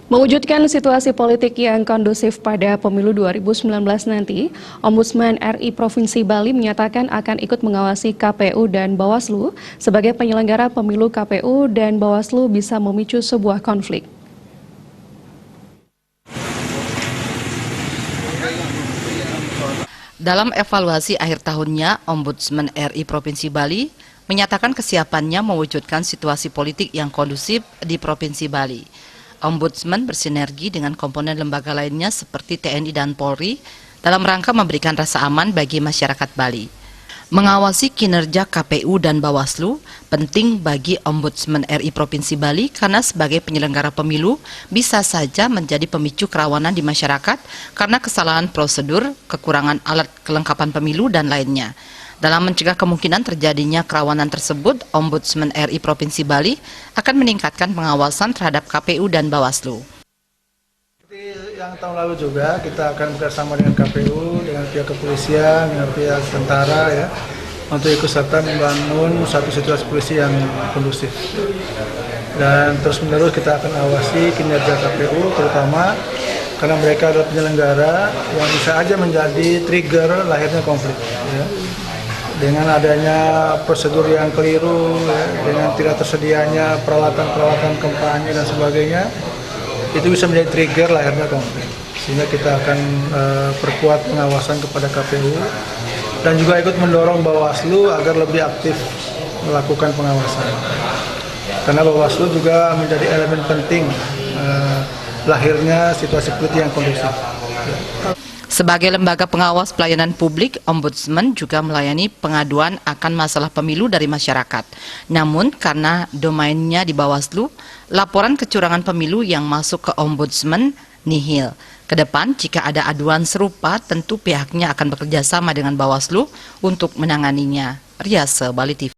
Mewujudkan situasi politik yang kondusif pada pemilu 2019 nanti, Ombudsman RI Provinsi Bali menyatakan akan ikut mengawasi KPU dan Bawaslu sebagai penyelenggara pemilu. KPU dan Bawaslu bisa memicu sebuah konflik. Dalam evaluasi akhir tahunnya, Ombudsman RI Provinsi Bali menyatakan kesiapannya mewujudkan situasi politik yang kondusif di Provinsi Bali. Ombudsman bersinergi dengan komponen lembaga lainnya seperti TNI dan Polri dalam rangka memberikan rasa aman bagi masyarakat Bali. Mengawasi kinerja KPU dan Bawaslu penting bagi Ombudsman RI Provinsi Bali karena sebagai penyelenggara pemilu bisa saja menjadi pemicu kerawanan di masyarakat karena kesalahan prosedur, kekurangan alat kelengkapan pemilu, dan lainnya. Dalam mencegah kemungkinan terjadinya kerawanan tersebut, Ombudsman RI Provinsi Bali akan meningkatkan pengawasan terhadap KPU dan Bawaslu. Seperti yang tahun lalu juga, kita akan bekerjasama dengan KPU, dengan pihak kepolisian, dengan pihak tentara ya, untuk ikut serta membangun satu situasi polisi yang kondusif. Dan terus-menerus kita akan awasi kinerja KPU, terutama karena mereka adalah penyelenggara yang bisa aja menjadi trigger lahirnya konflik. Ya. Dengan adanya prosedur yang keliru, ya, dengan tidak tersedianya peralatan-peralatan kampanye dan sebagainya, itu bisa menjadi trigger lahirnya konflik. Sehingga kita akan perkuat pengawasan kepada KPU dan juga ikut mendorong Bawaslu agar lebih aktif melakukan pengawasan. Karena Bawaslu juga menjadi elemen penting lahirnya situasi politik yang kondusif. Sebagai lembaga pengawas pelayanan publik, Ombudsman juga melayani pengaduan akan masalah pemilu dari masyarakat. Namun, karena domainnya di Bawaslu, laporan kecurangan pemilu yang masuk ke Ombudsman nihil. Kedepan, jika ada aduan serupa, tentu pihaknya akan bekerja sama dengan Bawaslu untuk menanganinya. Riase, Bali TV.